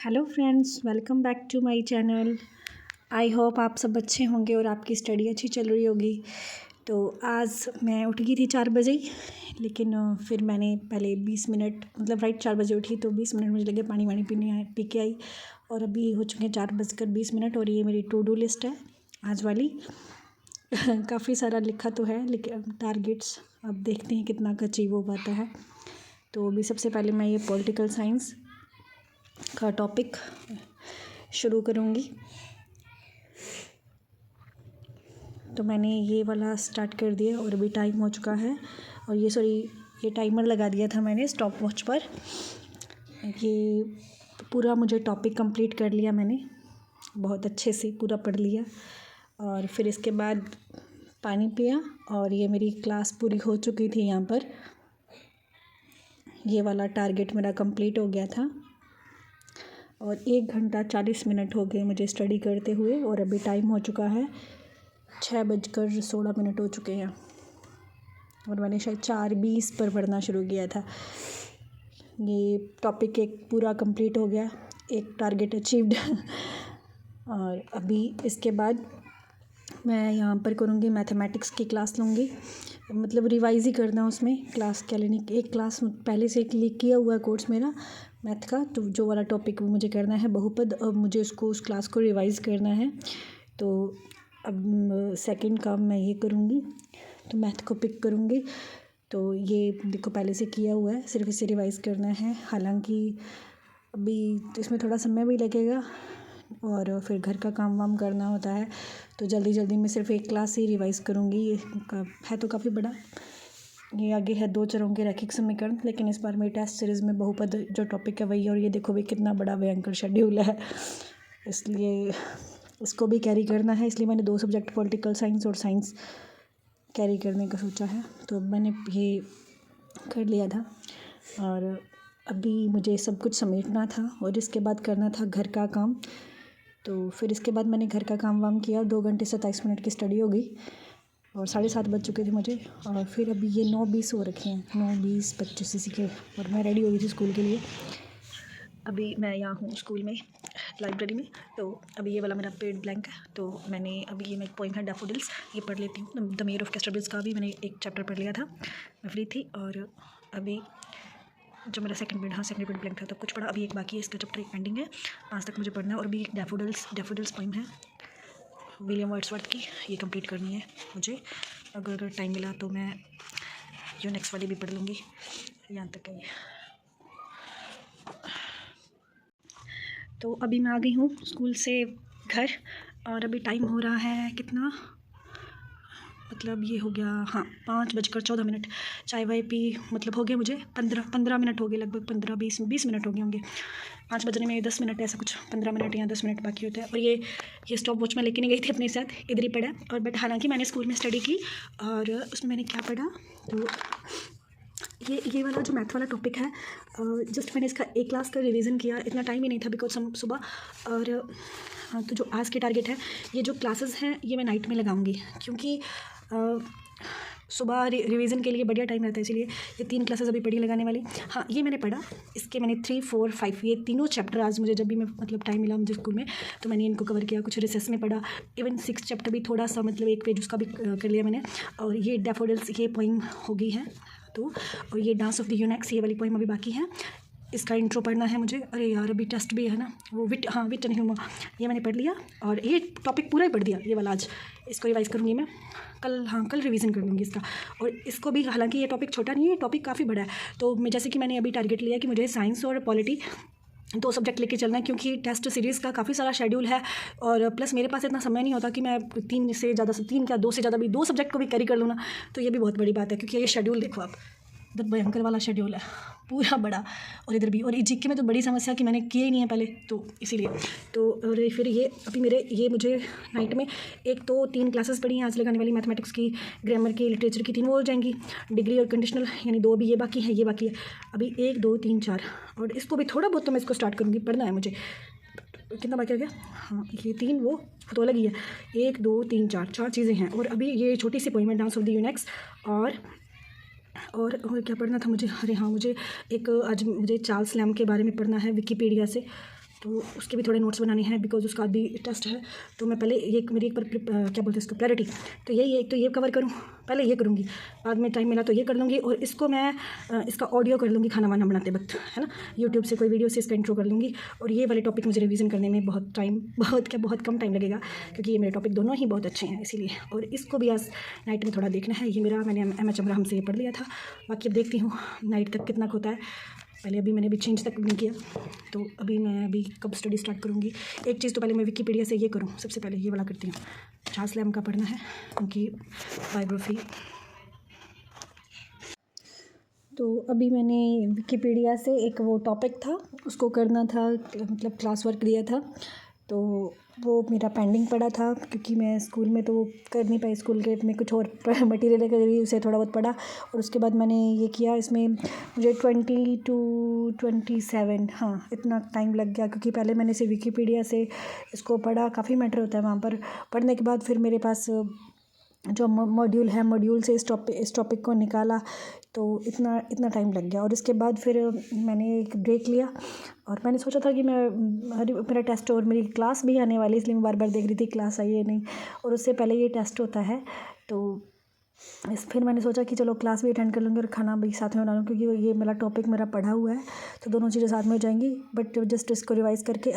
Hello friends, welcome back to my channel. I hope आप सब अच्छे होंगे और आपकी स्टडी अच्छी चल रही होगी। तो आज मैं उठ गई थी 4 बजे, लेकिन फिर मैंने पहले 20 मिनट राइट 4 बजे उठी तो 20 मिनट मुझे लगे पानी वानी पी के आई। और अभी हो चुके हैं 4:20 और ये मेरी टू डू लिस्ट है आज वाली। काफ़ी सारा लिखा तो है, लेकिन टारगेट्स अब देखते हैं कितना का अचीव हो पाता है। तो अभी सबसे पहले मैं ये पॉलिटिकल साइंस का टॉपिक शुरू करूँगी। तो मैंने ये वाला स्टार्ट कर दिया और अभी टाइम हो चुका है। और ये टाइमर लगा दिया था मैंने स्टॉप वॉच पर। ये पूरा मुझे टॉपिक कंप्लीट कर लिया मैंने, बहुत अच्छे से पूरा पढ़ लिया। और फिर इसके बाद पानी पिया और ये मेरी क्लास पूरी हो चुकी थी। यहाँ पर ये वाला टारगेट मेरा कंप्लीट हो गया था और 1 घंटा 40 मिनट हो गए मुझे स्टडी करते हुए। और अभी टाइम हो चुका है 6:16 हो चुके हैं और मैंने शायद 4:20 पर पढ़ना शुरू किया था। ये टॉपिक एक पूरा कंप्लीट हो गया, एक टारगेट अचीव्ड। और अभी इसके बाद मैं यहाँ पर करूँगी मैथमेटिक्स की क्लास लूँगी, रिवाइज़ ही करना उसमें। क्लास क्या लेनी, एक क्लास पहले से क्लिक किया हुआ है कोर्स मेरा मैथ का, तो जो वाला टॉपिक वो मुझे करना है बहुपद। अब मुझे उस क्लास को रिवाइज़ करना है। तो अब सेकंड काम मैं ये करूँगी, तो मैथ को पिक करूँगी। तो ये देखो पहले से किया हुआ है, सिर्फ इसे रिवाइज़ करना है। हालांकि अभी तो इसमें थोड़ा समय भी लगेगा और फिर घर का काम वाम करना होता है, तो जल्दी जल्दी में सिर्फ एक क्लास ही रिवाइज़ करूँगी। ये है तो काफ़ी बड़ा, ये आगे है 2 चरों के रैखिक समीकरण, लेकिन इस बार मेरी टेस्ट सीरीज़ में बहुपद जो टॉपिक है वही है। और ये देखो भाई कितना बड़ा भयंकर शेड्यूल है, इसलिए इसको भी कैरी करना है। इसलिए मैंने 2 सब्जेक्ट पॉलिटिकल साइंस और साइंस कैरी करने का सोचा है। तो मैंने ये कर लिया था और अभी मुझे सब कुछ समेटना था और इसके बाद करना था घर का काम। तो फिर इसके बाद मैंने घर का काम वाम किया। 2 घंटे 27 मिनट की स्टडी हो गई और 7:30 बज चुके थे मुझे। और फिर अभी ये 9:20 हो रखे हैं, 9:20 25 इसी के, और मैं रेडी हो गई थी स्कूल के लिए। अभी मैं यहाँ हूँ स्कूल में, लाइब्रेरी में। तो अभी ये वाला मेरा पेड ब्लैंक है, तो मैंने अभी ये मेरा पोइम है डैफोडिल्स, ये पढ़ लेती हूँ। द मेयर ऑफ कैस्टरविल्स का भी मैंने एक चैप्टर पढ़ लिया था, मैं फ्री थी। और अभी जो मेरा सेकंड पीरियड ब्लैंक था तब कुछ पढ़ा। अभी एक बाकी है, इसका चैप्टर एक पेंडिंग है, आज तक मुझे पढ़ना है। और अभी एक डैफोडिल्स पोइम है विलियम वर्ड्सवर्थ की, ये कंप्लीट करनी है मुझे। अगर टाइम मिला तो मैं यूनिक्स वाली भी पढ़ लूँगी। यहाँ तक है। तो अभी मैं आ गई हूँ स्कूल से घर और अभी टाइम हो रहा है कितना, ये हो गया 5:14। चाय वाय पी हो गए मुझे 15 मिनट हो गए, लगभग 15-20 मिनट हो गए होंगे। 5 बजने में 10 मिनट, ऐसा कुछ 15 मिनट या 10 मिनट बाकी होता है। और ये स्टॉप वॉच मैं लेके नहीं गई थी अपने साथ, इधर ही पढ़ा। और बट हालांकि मैंने स्कूल में स्टडी की और उसमें मैंने क्या पढ़ा, तो ये वाला जो मैथ वाला टॉपिक है, जस्ट मैंने इसका एक क्लास का रिवीजन किया। इतना टाइम ही नहीं था बिकॉज हम सुबह। और तो जो आज के टारगेट है, ये जो क्लासेस हैं ये मैं नाइट में लगाऊंगी, क्योंकि सुबह रिवीजन के लिए बढ़िया टाइम रहता है, इसीलिए ये 3 क्लासेस अभी पढ़ी लगाने वाली। हाँ, ये मैंने पढ़ा, इसके मैंने 3, 4, 5 ये तीनों चैप्टर आज मुझे जब भी मैं टाइम मिला मुझे स्कूल में, तो मैंने इनको कवर किया। कुछ रिसेस में पढ़ा, इवन 6 चैप्टर भी थोड़ा सा एक पेज उसका भी कर लिया मैंने। और ये डैफोडिल्स ये पोइम हो गई है। तो और ये डांस ऑफ द यूनिक्स ये वाली पोइम अभी बाकी है, इसका इंट्रो पढ़ना है मुझे। अरे यार अभी टेस्ट भी है ना, वो विट एंड ह्यूमर ये मैंने पढ़ लिया और ये टॉपिक पूरा ही पढ़ दिया ये वाला। आज इसको रिवाइज़ करूँगी मैं, कल रिवीजन कर लूँगी इसका। और इसको भी, हालांकि ये टॉपिक छोटा नहीं है, ये टॉपिक काफ़ी बड़ा है। तो मैं जैसे कि मैंने अभी टारगेट लिया कि मुझे साइंस और पॉलिटी 2 सब्जेक्ट लेके चलना है, क्योंकि टेस्ट सीरीज़ का काफ़ी सारा शेड्यूल है। और प्लस मेरे पास इतना समय नहीं होता कि मैं 3 से ज़्यादा 2 से ज़्यादा भी 2 सब्जेक्ट को भी कैरी कर लूँ ना। तो ये भी बहुत बड़ी बात है, क्योंकि ये शेड्यूल देखो आप, इधर भयंकर वाला शेड्यूल है पूरा बड़ा, और इधर भी। और ये जीके में तो बड़ी समस्या कि मैंने किया ही नहीं है पहले, तो इसीलिए। तो और फिर ये अभी मुझे नाइट में 1 तो 3 क्लासेस पढ़ी हैं आज लगाने वाली, मैथमेटिक्स की, ग्रामर की, लिटरेचर की 3 वो हो जाएंगी। डिग्री और कंडीशनल यानी 2 भी ये बाकी है अभी 1, 2, 3, 4। और इसको भी थोड़ा बहुत तो मैं इसको स्टार्ट करूँगी, पढ़ना है मुझे। कितना बाकी हो गया, हाँ ये 3 वो तो अलग ही है। 1, 2, 3, 4 चीज़ें हैं। और अभी ये छोटी सी पोइम है डांस ऑफ द यूनिक्स। और क्या पढ़ना था मुझे, अरे हाँ मुझे आज मुझे चार्ल्स लैम्ब के बारे में पढ़ना है विकिपीडिया से। तो उसके भी थोड़े नोट्स बनाने हैं बिकॉज उसका भी टेस्ट है। तो मैं पहले ये मेरी एक बार क्या बोलते हैं इसको प्रायोरिटी, तो यही एक तो ये कवर करूँ, पहले ये करूँगी, बाद में टाइम मिला तो ये कर लूँगी। और इसको मैं इसका ऑडियो कर लूँगी खाना वाना बनाते वक्त, है ना, यूट्यूब से कोई वीडियो से इसका इंट्रो कर लूँगी। और ये वाले टॉपिक मुझे रिवीजन करने में बहुत कम टाइम लगेगा क्योंकि ये मेरे टॉपिक दोनों ही बहुत अच्छे हैं इसीलिए। और इसको भी आज नाइट में थोड़ा देखना है। ये मैंने एम एच अब्राहम से ये पढ़ लिया था, बाकी अब देखती हूँ नाइट तक कितना होता है। पहले मैंने अभी चेंज तक नहीं किया, तो मैं कब स्टडी स्टार्ट करूँगी। एक चीज़ तो पहले मैं विकीपीडिया से ये करूँ, सबसे पहले ये वाला करती हूँ, चार्ल्स लैम्ब का पढ़ना है उनकी बायोग्राफी। तो अभी मैंने विकीपीडिया से एक वो टॉपिक था उसको करना था, मतलब क्लास वर्क दिया था, तो वो मेरा पेंडिंग पड़ा था क्योंकि मैं स्कूल में तो कर नहीं पाई, स्कूल के में कुछ और मटेरियल कर रही, उसे थोड़ा बहुत पढ़ा। और उसके बाद मैंने ये किया, इसमें मुझे 20 to 27 हाँ इतना टाइम लग गया क्योंकि पहले मैंने इसे विकीपीडिया से इसको पढ़ा, काफ़ी मैटर होता है वहाँ पर। पढ़ने के बाद फिर मेरे पास जो मॉड्यूल है, मॉड्यूल से इस टॉपिक को निकाला, तो इतना टाइम लग गया। और इसके बाद फिर मैंने एक ब्रेक लिया और मैंने सोचा था कि मेरा टेस्ट और मेरी क्लास भी आने वाली, इसलिए मैं बार बार देख रही थी क्लास आई है नहीं, और उससे पहले ये टेस्ट होता है। तो फिर मैंने सोचा कि चलो क्लास भी अटेंड कर लूँगी और खाना भी साथ में बना लूँ क्योंकि ये मेरा टॉपिक मेरा पढ़ा हुआ है, तो दोनों चीज़ें साथ में हो जाएंगी। बट जस्ट इसको रिवाइज़ करके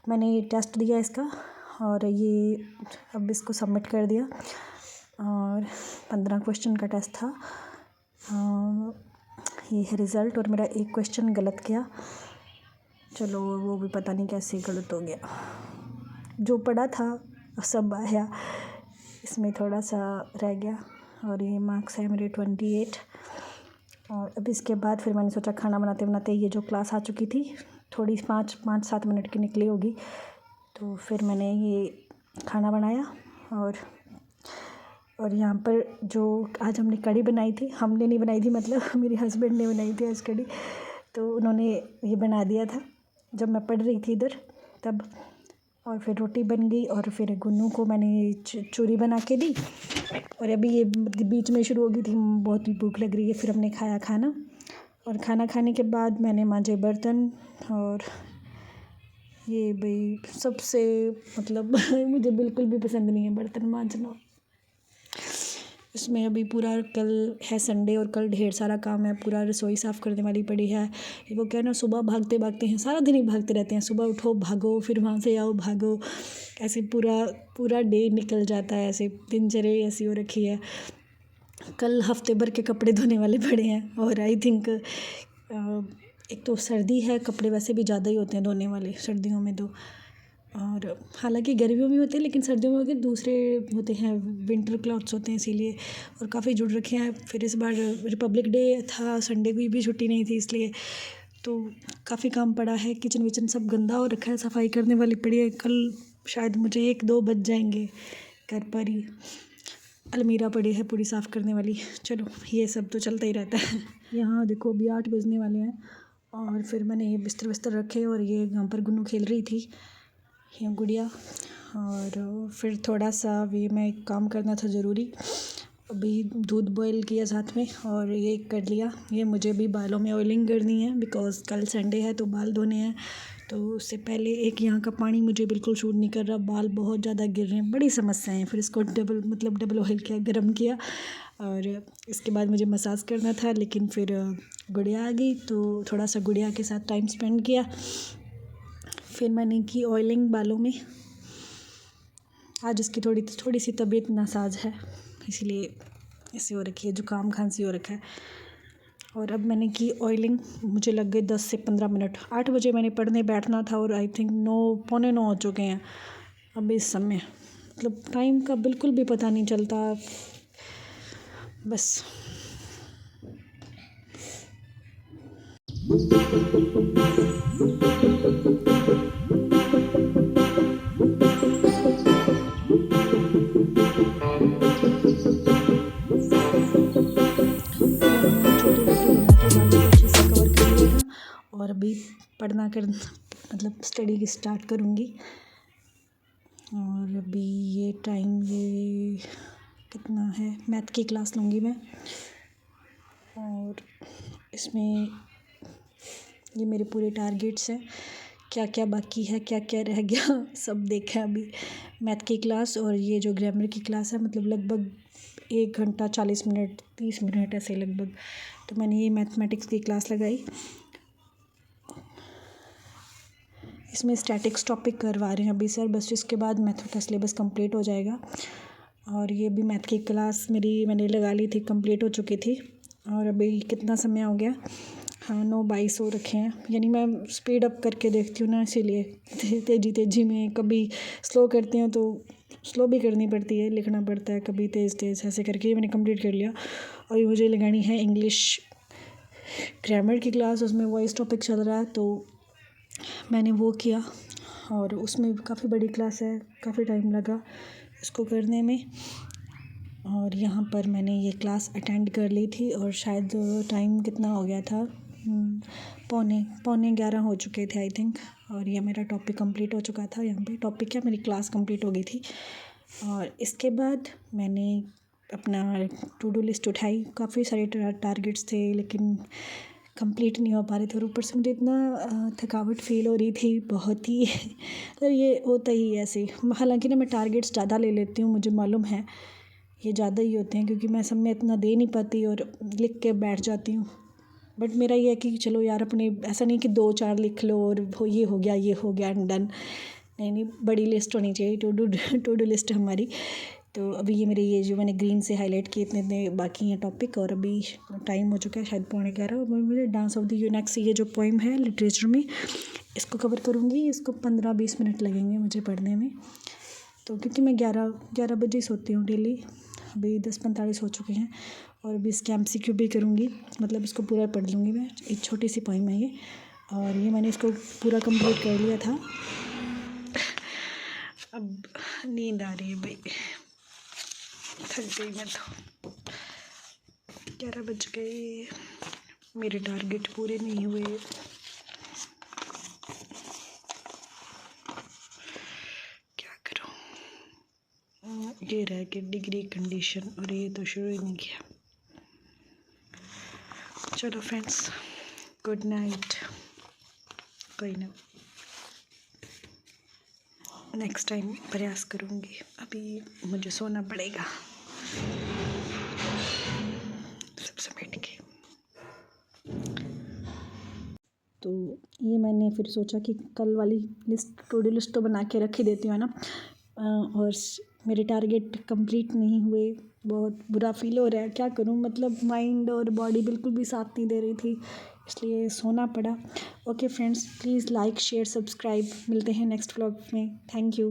मैंने ये टेस्ट दिया इसका और ये अब इसको सबमिट कर दिया और 15 क्वेश्चन का टेस्ट था। ये है रिज़ल्ट और मेरा एक क्वेश्चन गलत गया, चलो वो भी पता नहीं कैसे गलत हो गया, जो पढ़ा था सब आया, इसमें थोड़ा सा रह गया। और ये मार्क्स है मेरे 28। और अब इसके बाद फिर मैंने सोचा खाना बनाते बनाते ये जो क्लास आ चुकी थी थोड़ी 5-7 मिनट की निकली होगी, तो फिर मैंने ये खाना बनाया। और यहाँ पर जो आज हमने कढ़ी बनाई थी, हमने नहीं बनाई थी, मतलब मेरे हस्बैंड ने बनाई थी आज कढ़ी, तो उन्होंने ये बना दिया था जब मैं पढ़ रही थी इधर तब। और फिर रोटी बन गई और फिर गुन्नू को मैंने चूरी बना के दी। और अभी ये बीच में शुरू हो गई थी, बहुत ही भूख लग रही है, फिर हमने खाया खाना। और खाना खाने के बाद मैंने मांजे बर्तन। और ये भाई सबसे मतलब मुझे बिल्कुल भी पसंद नहीं है बर्तन मांजना। इसमें अभी पूरा कल है संडे और कल ढेर सारा काम है, पूरा रसोई साफ़ करने वाली पड़ी है। वो क्या है ना, सुबह भागते भागते हैं, सारा दिन ही भागते रहते हैं, सुबह उठो भागो, फिर वहाँ से आओ भागो, ऐसे पूरा डे निकल जाता है, ऐसे दिनचर्या ऐसी हो रखी है। कल हफ्ते भर के कपड़े धोने वाले पड़े हैं और आई थिंक एक तो सर्दी है, कपड़े वैसे भी ज़्यादा ही होते हैं धोने वाले सर्दियों में तो, और हालांकि गर्मियों में होते हैं लेकिन सर्दियों में होते दूसरे होते हैं, विंटर क्लॉथ्स होते हैं इसीलिए, और काफ़ी जुड़ रखे हैं। फिर इस बार रिपब्लिक डे था, संडे को भी छुट्टी नहीं थी, इसलिए तो काफ़ी काम पड़ा है। किचन विचन सब गंदा हो रखा है, सफाई करने वाली पड़ी है। कल शायद मुझे 1-2 बज जाएंगे घर पर ही। अलमीरा पड़ी है पूरी साफ़ करने वाली। चलो ये सब तो चलता ही रहता है। यहाँ देखो अभी 8 बजने वाले हैं और फिर मैंने ये बिस्तर रखे और ये यहाँ पर गुन्नू खेल रही थी, ये गुड़िया। और फिर थोड़ा सा भी मैं एक काम करना था ज़रूरी, अभी दूध बॉईल किया साथ में और ये कर लिया। ये मुझे भी बालों में ऑयलिंग करनी है बिकॉज़ कल संडे है तो बाल धोने हैं। तो उससे पहले एक यहाँ का पानी मुझे बिल्कुल सूट नहीं कर रहा, बाल बहुत ज़्यादा गिर रहे हैं, बड़ी समस्या है। फिर इसको डबल ऑयल किया, गर्म किया और इसके बाद मुझे मसाज करना था, लेकिन फिर गुड़िया आ गई तो थोड़ा सा गुड़िया के साथ टाइम स्पेंड किया। फिर मैंने की ऑयलिंग बालों में। आज इसकी थोड़ी सी तबीयत नासाज है, इसीलिए ऐसे हो रखी है, जुकाम खांसी हो रखा है। और अब मैंने की ऑयलिंग, मुझे लग गए 10 से 15 मिनट। 8 बजे मैंने पढ़ने बैठना था और आई थिंक 9, पौने 9 हो चुके हैं अभी इस समय। मतलब टाइम का बिल्कुल भी पता नहीं चलता बस। और अभी पढ़ना कर मतलब स्टडी की स्टार्ट करूँगी। और अभी ये टाइम ये कितना है, मैथ की क्लास लूँगी मैं। और इसमें ये मेरे पूरे टारगेट्स हैं, क्या क्या बाकी है, क्या क्या रह गया सब देखा अभी। मैथ की क्लास और ये जो ग्रामर की क्लास है, मतलब लगभग 1 घंटा 40 मिनट 30 मिनट ऐसे लगभग। तो मैंने ये मैथमेटिक्स की क्लास लगाई। इसमें स्टैटिक्स टॉपिक करवा रहे हैं अभी सर, बस इसके बाद मैथ का सिलेबस कंप्लीट हो जाएगा। और ये भी मैथ की क्लास मैंने लगा ली थी, कंप्लीट हो चुकी थी। और अभी कितना समय हो गया, हाँ 9:22 हो रखे हैं। यानी मैं स्पीड अप करके देखती हूँ ना, इसीलिए तेज़ी में कभी स्लो करती हूँ तो स्लो भी करनी पड़ती है, लिखना पड़ता है, कभी तेज़ ऐसे करके ये मैंने कंप्लीट कर लिया। और ये मुझे लगानी है इंग्लिश ग्रामर की क्लास, उसमें वॉइस टॉपिक चल रहा है तो मैंने वो किया। और उसमें काफ़ी बड़ी क्लास है, काफ़ी टाइम लगा इसको करने में। और यहाँ पर मैंने ये क्लास अटेंड कर ली थी और शायद टाइम कितना हो गया था, 11:15 हो चुके थे आई थिंक। और ये मेरा टॉपिक कंप्लीट हो चुका था। यहाँ पे टॉपिक क्या, मेरी क्लास कंप्लीट हो गई थी। और इसके बाद मैंने अपना टू डू लिस्ट उठाई। काफ़ी सारे टारगेट्स थे लेकिन कंप्लीट नहीं हो पा रहे थे और ऊपर से मुझे इतना थकावट फ़ील हो रही थी बहुत ही मतलब ये होता ही ऐसे। हालांकि ना मैं टारगेट्स ज़्यादा ले लेती हूँ, मुझे मालूम है ये ज़्यादा ही होते हैं क्योंकि मैं सब में इतना दे नहीं पाती और लिख के बैठ जाती हूँ। बट मेरा ये है कि चलो यार, अपने ऐसा नहीं कि 2-4 लिख लो और ये हो गया एंड डन। नहीं, बड़ी लिस्ट होनी चाहिए, टू डू लिस्ट हमारी। तो अभी ये जो मैंने ग्रीन से हाईलाइट किए इतने बाकी हैं टॉपिक। और अभी टाइम हो चुका है शायद 11:15। और मुझे डांस ऑफ द यूनिक्स ये जो पोइम है लिटरेचर में, इसको कवर करूँगी। इसको 15-20 मिनट लगेंगे मुझे पढ़ने में। तो क्योंकि मैं 11 बजे सोती हूँ डेली, अभी 10:45 हो चुके हैं। और अभी इसके MCQ भी करूँगी, मतलब इसको पूरा पढ़ लूँगी मैं। एक छोटी सी पोइम है ये, और ये मैंने इसको पूरा कंप्लीट कर लिया था। अब नींद आ रही है भाई, थक गई मैं तो। 11 बज गए, मेरे टारगेट पूरे नहीं हुए। क्या करूँ, ये रह गया डिग्री कंडीशन और ये तो शुरू ही नहीं किया। चलो फ्रेंड्स, गुड नाइट। कोई ना, नेक्स्ट टाइम प्रयास करूँगी। अभी मुझे सोना पड़ेगा सब समेट के। तो ये मैंने फिर सोचा कि कल वाली लिस्ट, टू डू लिस्ट तो बना के रख ही देती हूँ ना। और मेरे टारगेट कंप्लीट नहीं हुए, बहुत बुरा फील हो रहा है। क्या करूँ, मतलब माइंड और बॉडी बिल्कुल भी साथ नहीं दे रही थी, इसलिए सोना पड़ा। Okay friends, please like share subscribe. मिलते हैं नेक्स्ट व्लॉग में। Thank you.